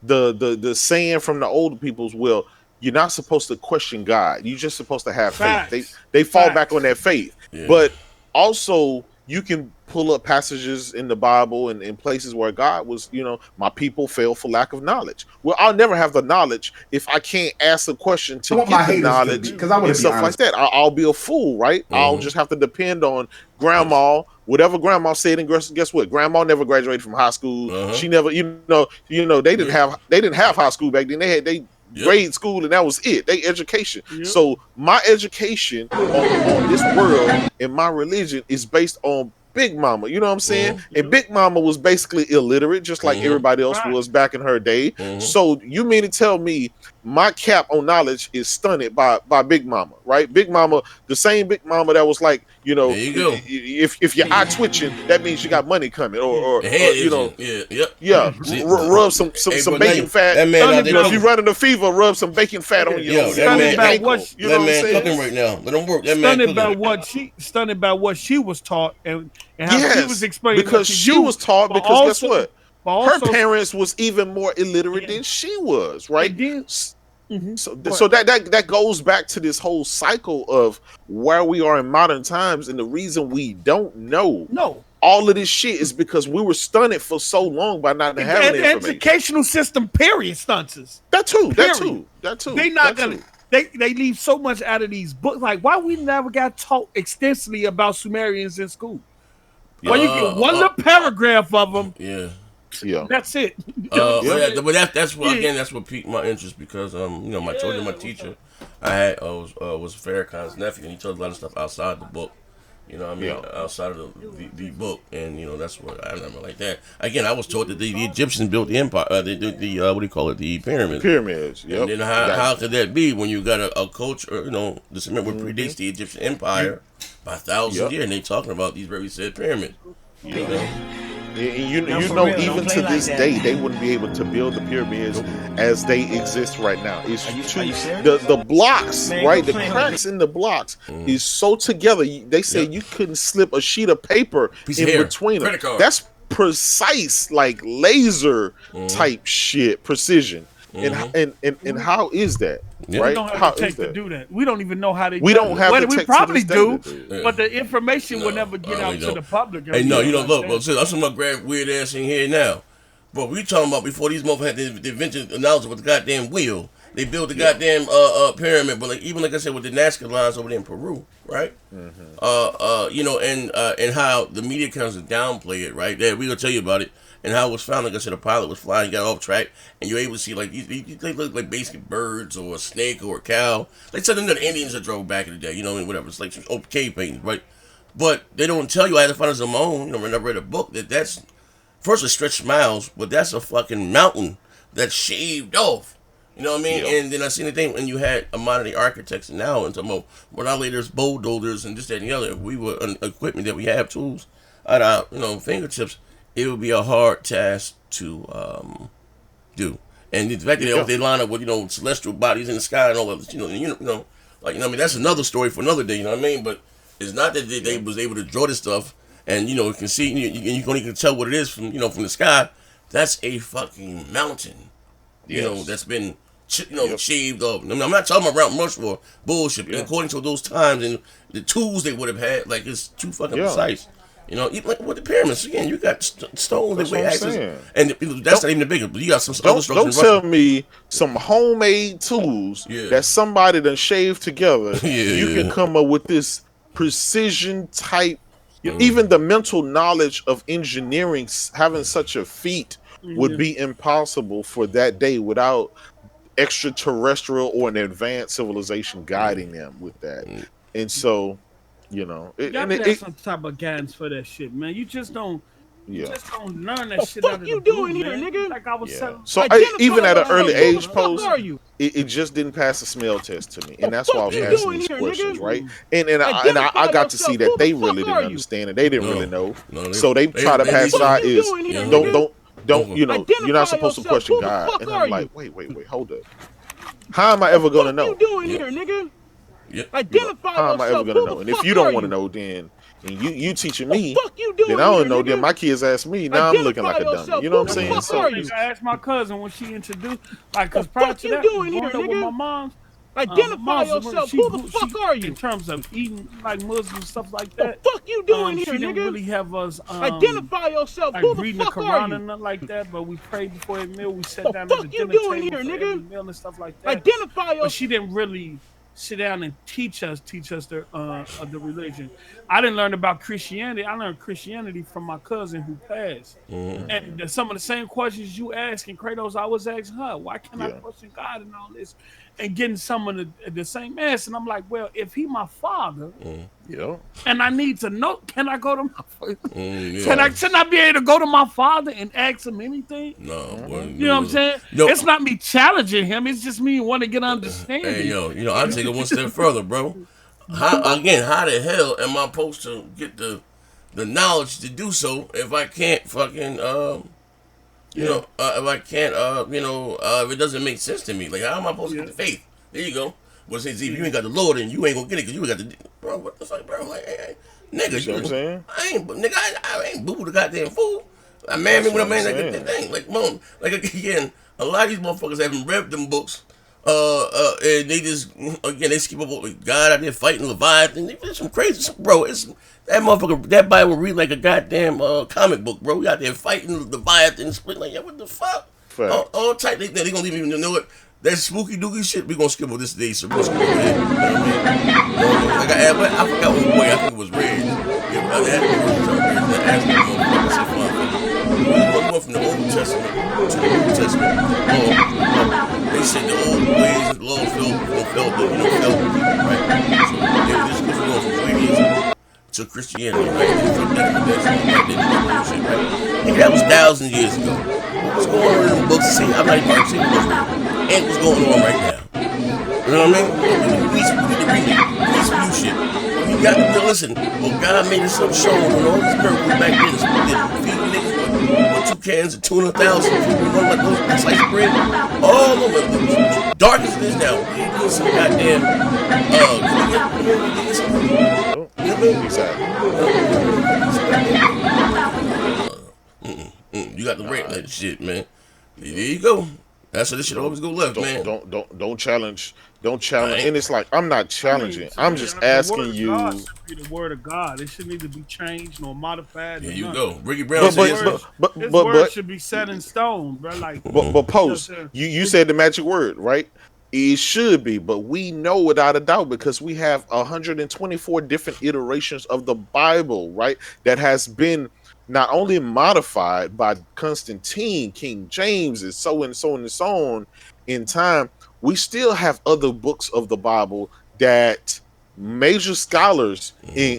the saying from the older people's, well, you're not supposed to question God. You're just supposed to have faith. They fall back on that faith. Yeah. But also, you can pull up passages in the Bible and in places where God was, my people fell for lack of knowledge. Well, I'll never have the knowledge if I can't ask a question to get the knowledge and stuff like that. I'll be a fool, right? Mm-hmm. I'll just have to depend on grandma, whatever grandma said. And guess what? Grandma never graduated from high school. Uh-huh. She never, they didn't have high school back then. They grade school and that was it. They education. Yep. So my education on this world and my religion is based on Big Mama, you know what I'm saying? Mm-hmm. And Big Mama was basically illiterate, just like everybody else was back in her day. Mm-hmm. So you mean to tell me my cap on knowledge is stunted by Big Mama, right? Big Mama, the same Big Mama that was like, if your eye twitching, that means you got money coming, or rub some bacon fat. That man, if you running a fever, rub some bacon fat on your ankle. You know what I'm saying? Cooking right now. Let him work. That stunned by what she was taught and how she was explaining. Because she was taught. Because guess what? Her parents was even more illiterate than she was, right? Mm-hmm. So that goes back to this whole cycle of where we are in modern times, and the reason we don't know all of this shit is because we were stunned for so long by not having the information. Educational system, period, stunts us. That too. They not gonna. They leave so much out of these books. Like, why we never got taught extensively about Sumerians in school? Well, you get one little paragraph of them. Yeah, that's it. But that's what piqued my interest because my teacher, I had was Farrakhan's nephew, and he told a lot of stuff outside the book. You know what I mean? Yeah. Outside of the book, and that's what I remember like that. Again, I was taught that the Egyptians built the empire, the what do you call it, the pyramids. Pyramids. Yep. And then how could that be when you got a culture, the Sumer predates the Egyptian empire by thousands of years, and they talking about these very said pyramids. You know, even to this day, they wouldn't be able to build the pyramids as they exist right now. It's the blocks, right? The cracks in the blocks is so together. They say you couldn't slip a sheet of paper in between them. That's precise, like laser type shit, precision. And how is that? We Right? don't have How the tech is to that? do that. We don't even know how they. We don't have the we tech probably to do, this day. but the information will never get out to the public. Hey, no, look, bro. I'm talking about grab weird ass in here now. But we talking about before these motherfuckers had the invention knowledge with the goddamn wheel. They built the goddamn pyramid, but even like I said with the Nazca lines over there in Peru, right? And how the media comes to downplay it, right? That we gonna tell you about it, and how it was found. Like I said, a pilot was flying, got off track, and you're able to see like they look like basically birds or a snake or a cow, like something that the Indians had drove back in the day. Whatever. It's like some old cave paintings, right? But they don't tell you. I had to find it on my own. When I read a book that's first a stretched miles, but that's a fucking mountain that's shaved off. You know what I mean? Yep. And then I seen the thing when you had a modern day architects now, and talking about when our later bulldozers and this, that, and the other. If we were equipment that we have tools at our fingertips, it would be a hard task to do. And the fact that they line up with celestial bodies in the sky and all of this, that's another story for another day. You know what I mean? But it's not that they was able to draw this stuff, and you can see you can even tell what it is from from the sky. That's a fucking mountain. That's been shaved off. I'm not talking about Mount Rushmore bullshit. Yeah. According to those times and the tools they would have had, like it's too fucking precise. Even like with the pyramids again, you got stones that weigh axes, and that's not even the bigger. But you got some other structures. Don't tell me some homemade tools that somebody done shaved together. You can come up with this precision type. Even the mental knowledge of engineering, having such a feat would be impossible for that day without extraterrestrial or an advanced civilization guiding them with that. And so, you gotta have some type of guidance for that shit, man. You just don't. You just don't learn that shit out of the blue, doing here, nigga? Like I was saying. So even at an early age post, it just didn't pass the smell test to me, and that's why I was asking these questions, right? And I got to see that they really didn't understand it. They didn't really know, so they try to pass it out is don't you're not supposed to question God. And I'm like, wait, hold up. How am I ever gonna know? What you doing here, nigga? Identify yourself. How am I ever gonna know? And if you don't want to know, then and you teaching me, then I don't know. Then my kids ask me. Now I'm looking like a dummy. You know what I'm saying? So I asked my cousin when she introduced, like, cause prior to that, growing up with my mom. Identify yourself. Who the fuck are you? In terms of eating like Muslim stuff like that. The fuck you doing here, she nigga? didn't really have us identify yourself. Like Who the reading fuck the are Quran you? and nothing like that. But we prayed before every meal. We sat down at the dinner doing table here, for nigga? every meal and stuff like that. Identify yourself. But she didn't really sit down and teach us the religion. I didn't learn about Christianity. I learned Christianity from my cousin who passed. And some of the same questions you ask in Kratos, I was asking her. Why can't I question God and all this? And getting some of the same answer. And I'm like, well, if he my father, and I need to know, can I go to my father? Shouldn't I be able to go to my father and ask him anything? No. You know what I'm saying? It's not me challenging him. It's just me wanting to get understanding. Hey, I'll take it one step further, bro. How the hell am I supposed to get the knowledge to do so if I can't fucking if I can't if it doesn't make sense to me? Like, how am I supposed to get the faith? There you go. Well, since if you ain't got the Lord, then you ain't gonna get it because you ain't got the bro. What the fuck, bro? Like, hey, nigga, you know what I'm saying? I ain't boo the goddamn fool. I man me with a man like that thing. Like, mom, like again, a lot of these motherfuckers haven't read them books. And they just they skip up with God out there fighting Leviathan. They did some crazy stuff, bro. It's that motherfucker. That Bible read like a goddamn comic book, bro. We out there fighting Leviathan, split like what the fuck? All tight. They gonna even know it. That spooky dookie shit. We gonna skip over this day, so we're gonna skip over that. You know what I mean? Like I forgot what boy. I think it was Red. We went from the Old Testament to the New Testament. They said the old ways of the Lord felt right? So they were just going from Judaism to Christianity, right? Nigga, that was thousands of years ago. What's going on in the books? See, I'm not even going to say and what's going on right now. You know what I mean? We need to read it. We need some new shit. You got to listen. Well, God made us some show when all these miracles back then. Feeding niggas with 2 cans of tuna, 1,000 people, one like those slice of bread. All over. Dark as it is now. We need some goddamn. You got the rant that shit, man. There you go. That's how this shit always go left, man. Don't challenge. Don't challenge. And it's like I'm not challenging. I'm just asking you. God should be the word of God. It shouldn't need to be changed nor modified. There you go. Ricky Brown says but word should be set in stone, bro. Like, but post. You said the magic word, right? It should be, but we know without a doubt because we have 124 different iterations of the Bible, right? That has been not only modified by Constantine, King James, and so on in time. We still have other books of the Bible that major scholars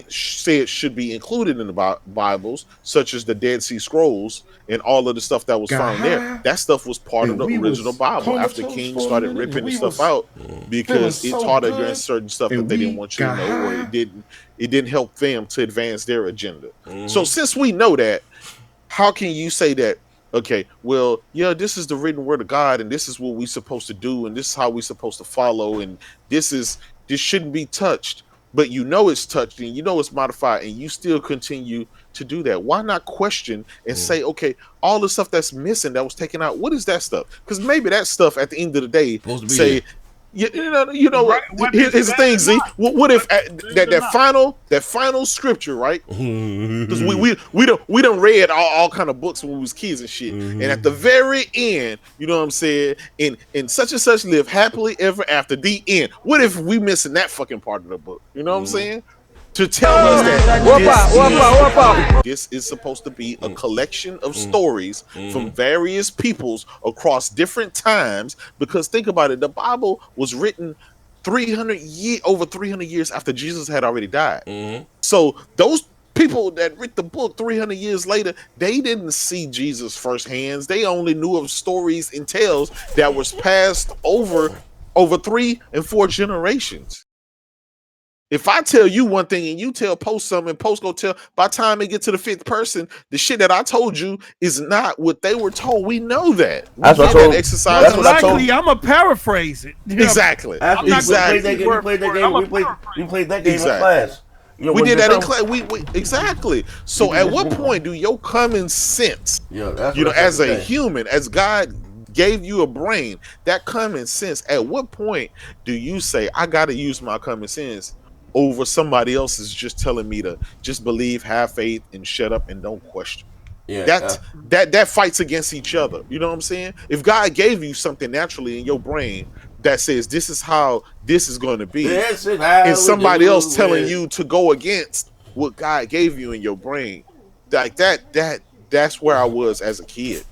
said should be included in the Bibles, such as the Dead Sea Scrolls and all of the stuff that was found there. That stuff was part of the original Bible after King started ripping the stuff out because it taught against certain stuff that they didn't want you to know, or it didn't help them to advance their agenda. So since we know that, how can you say that, okay, well, yeah, this is the written word of God, and this is what we're supposed to do, and this is how we're supposed to follow, and this shouldn't be touched, but you know it's touched, and you know it's modified, and you still continue to do that? Why not question and say, okay, all the stuff that's missing, that was taken out, what is that stuff? Because maybe that stuff at the end of the day, say, you know. Right, here's the thing, Z. What if that final scripture, right? Because we done read all kind of books when we was kids and shit, and at the very end, you know what I'm saying, in such and such live happily ever after, the end. What if we missing that fucking part of the book? You know what I'm saying? To tell us that this is supposed to be a collection of stories from various peoples across different times. Because think about it, the Bible was written over 300 years after Jesus had already died. So those people that read the book 300 years later, they didn't see Jesus firsthand. They only knew of stories and tales that was passed over 3 and 4 generations. If I tell you one thing and you tell Post something, and Post go tell, by the time it get to the 5th person, the shit that I told you is not what they were told. We know that. That's what I told. Exercise. That's what I told. I'm gonna paraphrase it. Exactly. Exactly. We played that game in class. You know, we did that in class. We exactly. So at what point do your common sense, as a human, as God gave you a brain, that common sense, at what point do you say, I gotta use my common sense over somebody else is just telling me to just believe, have faith, and shut up and don't question? That fights against each other. You know what I'm saying? If God gave you something naturally in your brain that says this is how this is going to be, and somebody else telling you to go against what God gave you in your brain, like that's where I was as a kid,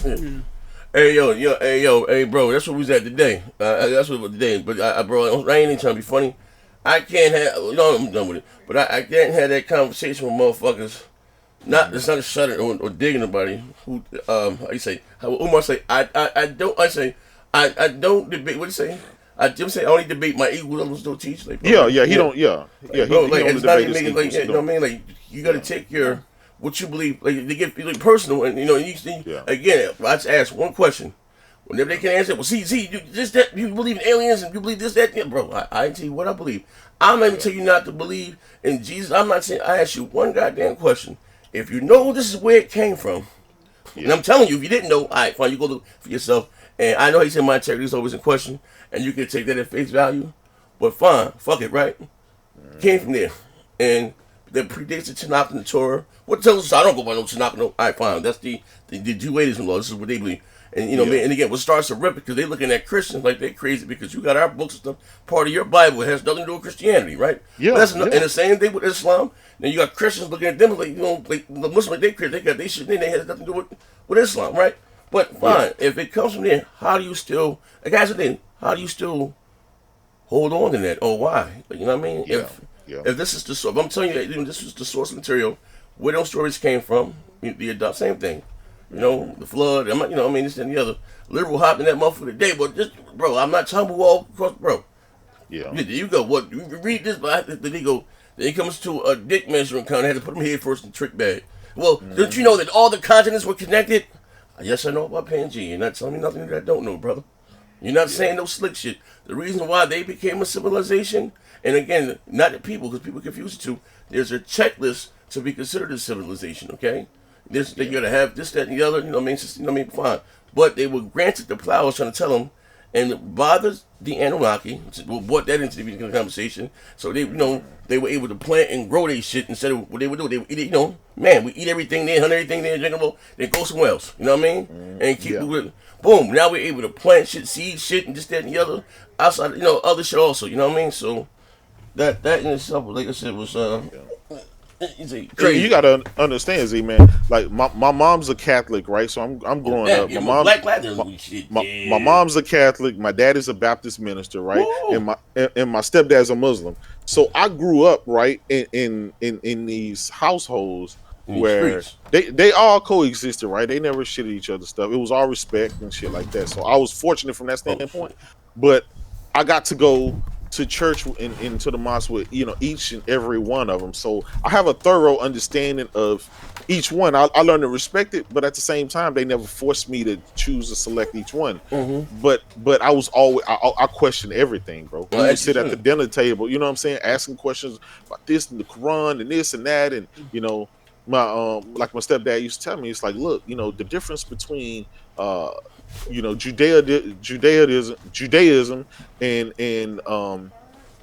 man. Hey, bro, that's what we was at today. That's what today. But bro, I ain't even trying to be funny. I can't have, I'm done with it. But I can't have that conversation with motherfuckers. It's not a shudder or digging nobody. Who I say I don't debate. What you say? I only debate my equals. I don't teach. Like, bro, he don't. Bro, like, it's not even making, like, you know what I mean? Like, you got to take your what you believe. Like, they get like, personal, and again, I just ask one question. Whenever they can answer, well, see, you believe in aliens and you believe this, that, yeah, bro. I tell you what I believe. I'm not even tell you not to believe in Jesus. I'm not saying. I ask you one goddamn question. If you know this is where it came from, and I'm telling you, if you didn't know, all right, fine, you go look for yourself. And I know he said my integrity is always in question, and you can take that at face value. But fine, fuck it, right? Came from there, and that predates the Tanakh and the Torah. What tells us? I don't go by no Tanakh. No, all right, fine. That's the Judaism law. This is what they believe. And and again, what starts to rip because they're looking at Christians like they're crazy because you got our books and stuff. Part of your Bible has nothing to do with Christianity, right? Yeah. And the same thing with Islam. Then you got Christians looking at them like like the Muslims like they crazy. They shit. They has nothing to do with Islam, right? But fine, if it comes from there, how do you still? Like, that's the thing. How do you still hold on to that? Or why? You know what I mean? Yeah. If this is the source, I'm telling you that even this was the source material, where those stories came from, the same thing. You know, the flood. I'm not, you know, I mean, this and the other. Liberal hopping that motherfucker today, but just, bro, I'm not talking about all across, bro. Yeah. You go, what? You read this, but then he go, then he comes to a dick measuring count. I had to put him here first in the trick bag. Well, don't you know that all the continents were connected? Yes, I know about Pangea. You're not telling me nothing that I don't know, brother. You're not saying no slick shit. The reason why they became a civilization, and again, not the people, because people confuse the two. There's a checklist to be considered a civilization. Okay, they gotta have this, that, and the other. You know what I mean? Just, you know what I mean? Fine. But they were granted the plow. I was trying to tell them, and bothers the Anunnaki. Brought that into the conversation. So they, you know, they were able to plant and grow their shit instead of what they would do. They would eat it, you know, man, we eat everything there, hunt everything there, drinkable. Then go somewhere else. You know what I mean? And keep it. Boom. Now we're able to plant shit, seed shit, and this, that, and the other. Outside, you know, other shit also. You know what I mean? So that in itself, like I said, was crazy. You gotta understand, Z man. Like my mom's a Catholic, right? So I'm growing up. My mom's a Catholic. My dad is a Baptist minister, right? Woo. And my stepdad's a Muslim. So I grew up right in these households where they all coexisted, right? They never shit at each other's stuff. It was all respect and shit like that. So I was fortunate from that standpoint. But I got to go to church and into the mosque with, you know, each and every one of them. So I have a thorough understanding of each one. I learned to respect it, but at the same time, they never forced me to choose to select each one. But I was always I questioned everything, bro. We would sit at the dinner table, you know what I'm saying, asking questions about this and the Quran and this and that, and you know, my like my stepdad used to tell me, it's like, look, you know, the difference between you know, Judaism and in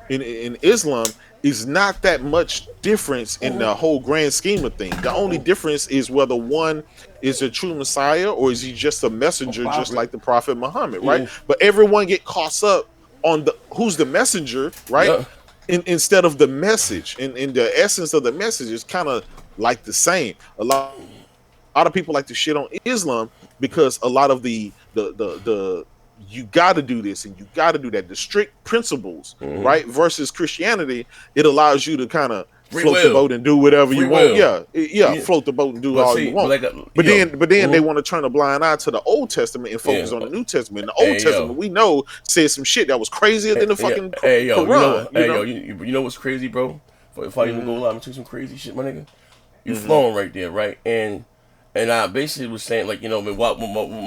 Islam is not that much difference in the whole grand scheme of things. The only difference is whether one is a true Messiah or is he just a messenger, just like the Prophet Muhammad, right? But everyone get caught up on the who's the messenger, right? Instead of the message, and the essence of the message is kind of like the same. A lot of people like to shit on Islam because a lot of the you got to do this and you got to do that, the strict principles, right? Versus Christianity, it allows you to kind of float the boat and do whatever you want. Yeah, float the boat and do all you want. But then they want to turn a blind eye to the Old Testament and focus on the New Testament. The Old Testament, we know, said some shit that was crazier than the fucking Quran. You know what's crazy, bro? If I even go live and take some crazy shit, my nigga, you flowing right there, right? And I basically was saying, like, you know, we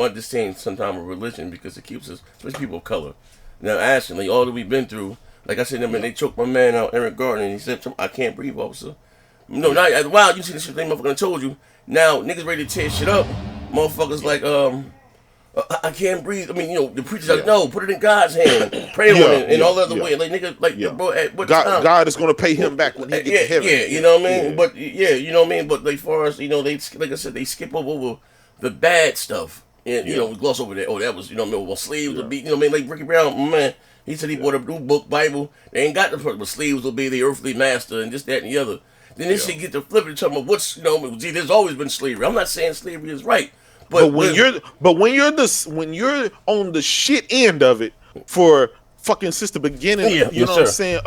understand sometimes of religion because it keeps us, especially people of color. Now, actually, all that we've been through, like I said, I mean, they choked my man out, Eric Gardner, and he said, I can't breathe, officer. No, now, wow, you see the shit they motherfucker told you. Now, niggas ready to tear shit up. Motherfuckers like, I can't breathe. I mean, you know, the preacher's like, no, put it in God's hand. Pray on it in all other ways. Like, nigga, like, bro, God is going to pay him back when he gets to heaven. Yeah, you know what I mean? But, you know what I mean? But, like, far as, you know, they, like I said, they skip over the bad stuff. And, you know, we gloss over that. Oh, that was, you know what I mean? Well, slaves will be, you know what I mean? Like, Ricky Brown, man, he said he bought a new book, Bible. They ain't got the part, but slaves will be the earthly master and this, that, and the other. Then this shit get to flipping, talking about what's, you know, see, there's always been slavery. I'm not saying slavery is right. But when you're on the shit end of it for fucking since the beginning, you know what I'm saying,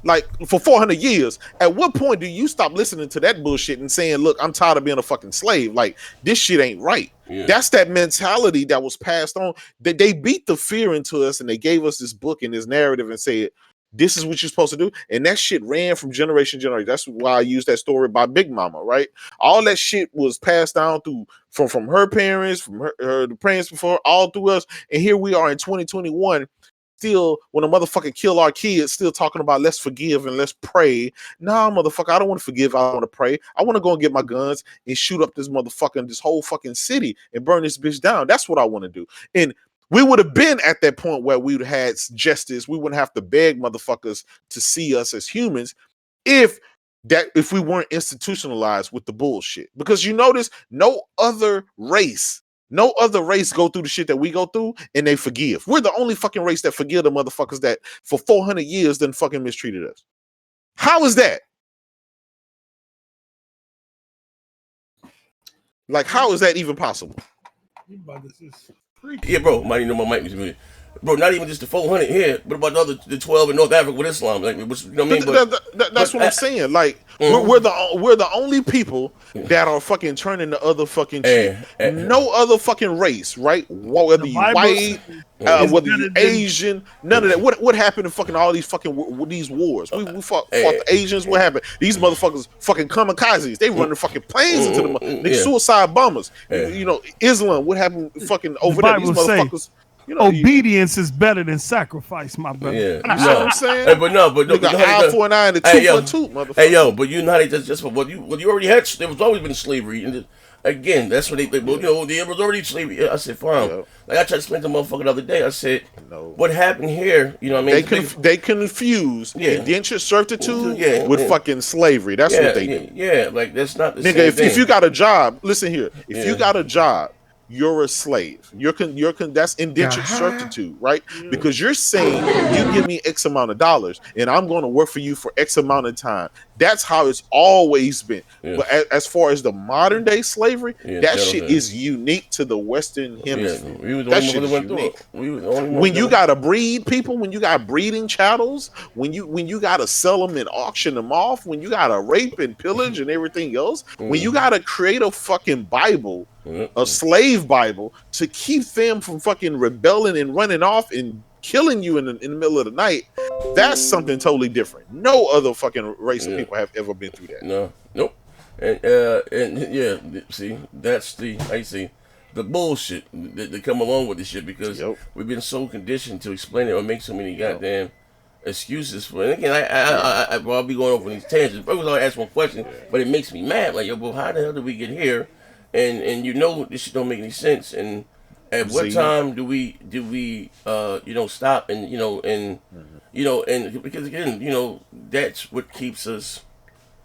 like for 400 years, at what point do you stop listening to that bullshit and saying, look, I'm tired of being a fucking slave, like this shit ain't right? That's that mentality that was passed on. They beat the fear into us and they gave us this book and this narrative and said, this is what you're supposed to do. And that shit ran from generation to generation. That's why I used that story by Big Mama, right? All that shit was passed down through from her parents, from her the parents before, all through us. And here we are in 2021, still, when a motherfucker kill our kids, still talking about let's forgive and let's pray. Nah, motherfucker, I don't want to forgive. I want to pray. I want to go and get my guns and shoot up this motherfucker, this whole fucking city and burn this bitch down. That's what I want to do. And we would have been at that point where we would have had justice. We wouldn't have to beg motherfuckers to see us as humans if we weren't institutionalized with the bullshit. Because you notice no other race go through the shit that we go through and they forgive. We're the only fucking race that forgive the motherfuckers that for 400 years then fucking mistreated us. How is that? Like, how is that even possible? You about to just Yeah, bro. Might know my mic was muted. Bro, not even just the 400 here, but about the 12 in North Africa with Islam, like, which, you know what I mean? That's what I'm saying. Like we're the only people that are fucking turning the other fucking cheek. No other fucking race, right? Whether you white, whether you Asian, none of that. What happened in fucking all these fucking these wars? We fought the Asians. What happened? These motherfuckers fucking kamikazes. They run the fucking planes into the suicide bombers. You know, Islam. What happened fucking over there? These motherfuckers. You know, obedience is better than sacrifice, my brother. Yeah, you know what I'm saying? Hey, but no, eye for an eye and a tooth for a tooth, motherfucker. Hey, yo, but you know how they just for what you already had. There was always been slavery, and again, that's what they well, you know, there was already slavery. I said, fine. Yeah. Like I tried to explain to the motherfucker the other day. I said, what happened here? You know what I mean? They confuse indentured servitude with fucking slavery. That's what they do. Yeah, like that's not the nigga. Same if you got a job, listen here. If you got a job, you're a slave. That's indentured servitude, right? Because you're saying you give me X amount of dollars and I'm going to work for you for X amount of time. That's how it's always been. But as far as the modern day slavery, that shit is unique to the Western Hemisphere. That shit is unique. When you gotta breed people, when you got breeding chattels, when you gotta sell them and auction them off, when you gotta rape and pillage and everything else, when you gotta create a fucking Bible, a slave Bible, to keep them from fucking rebelling and running off and killing you in the middle of the night, that's something totally different. No other fucking race of people have ever been through that. Nope. And see, that's the bullshit that come along with this shit, because we've been so conditioned to explain it or make so many goddamn excuses for it. And again, I'll be going over these tangents. But I was always ask one question, but it makes me mad. Like, yo, well, how the hell did we get here? And you know this shit don't make any sense. And at what time do we stop and and because again, that's what keeps us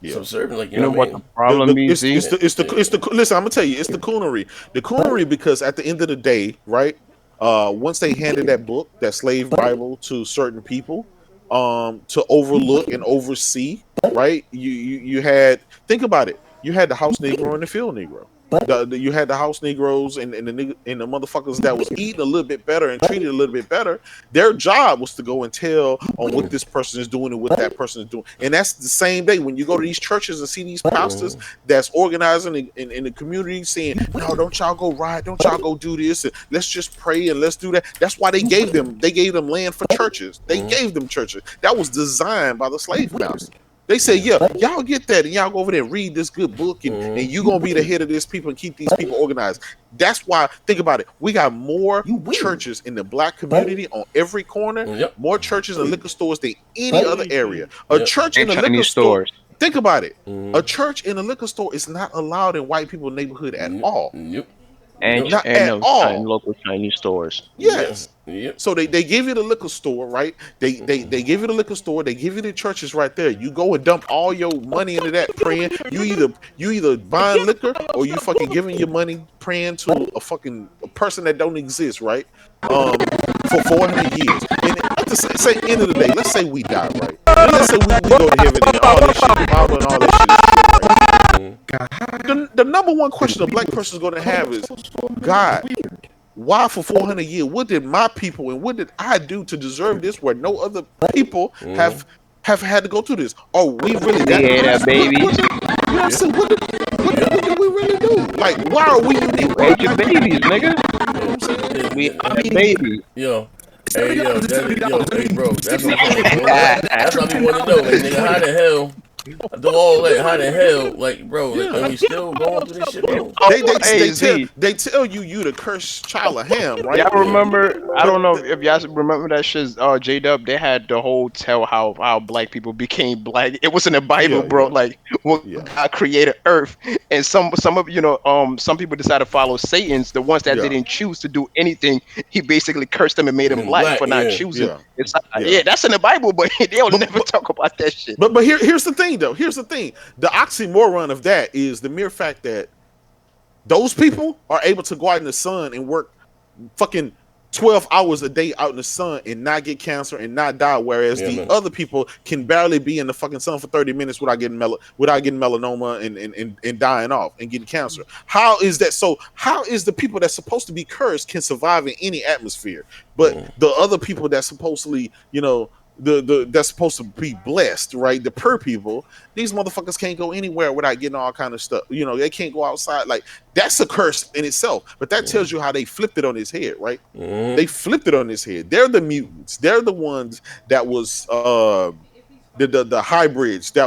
subservient. Like, you know what the problem is? Listen, I'm gonna tell you, it's the coonery. The coonery, because at the end of the day, right? Once they handed that book, that slave Bible, to certain people, to overlook and oversee, right? You had, think about it. You had the house Negro and the field Negro. You had the house Negroes and the motherfuckers that was eating a little bit better and treated a little bit better. Their job was to go and tell on what this person is doing and what that person is doing. And that's the same day when you go to these churches and see these pastors that's organizing in the community saying, no, don't y'all go riot, don't y'all go do this, and let's just pray and let's do that. That's why they gave them land for churches. They gave them churches. That was designed by the slave masters. They say, y'all get that and y'all go over there and read this good book and you gonna be the head of this people and keep these people organized. That's why, think about it, we got more churches in the black community on every corner, more churches and liquor stores than any other area. A church in a liquor store, think about it, a church in a liquor store is not allowed in white people's neighborhood at all. And not at all. Local Chinese stores. Yes. So they give you the liquor store, right? They give you the liquor store. They give you the churches right there. You go and dump all your money into that, praying. You either buying liquor or you fucking giving your money praying to a person that don't exist, right? For 400 years. And let's say end of the day, let's say we die, right? And let's say we go to heaven and all this shit, the Bible and all that shit. Right? The number one question a black person is going to have is, God, why for 400 years? What did my people and what did I do to deserve this, where no other people have had to go through this? Are we really that baby? You know what I'm saying? What did we really do? Like, why are we unique? Raise your babies, nigga. We are babies. Yo. Hey, yo, hey, bro, that's what we want to know. Like, nigga, how the hell do all that? How the hell, like, bro, like, we still going through this shit, bro? They tell you the cursed child of Ham, right? Y'all remember? I don't know if y'all remember that shit. J-Dub, they had the whole tell how black people became black. It was in the Bible, bro. Like, God created Earth, and some of some people decided to follow Satan's. The ones that didn't choose to do anything, he basically cursed them and made them black for not choosing. It's that's in the Bible, but they'll never talk about that shit. But here's the thing. Here's the thing. The oxymoron of that is the mere fact that those people are able to go out in the sun and work fucking 12 hours a day out in the sun and not get cancer and not die, whereas the other people can barely be in the fucking sun for 30 minutes without getting melanoma and dying off and getting cancer. How is that? So how is the people that's supposed to be cursed can survive in any atmosphere, but the other people that's supposedly, you know, that's supposed to be blessed, right? The poor people, these motherfuckers can't go anywhere without getting all kind of stuff. You know, they can't go outside. Like, that's a curse in itself. But that tells you how they flipped it on his head, right? They flipped it on his head. They're the mutants. They're the ones that was the hybrids that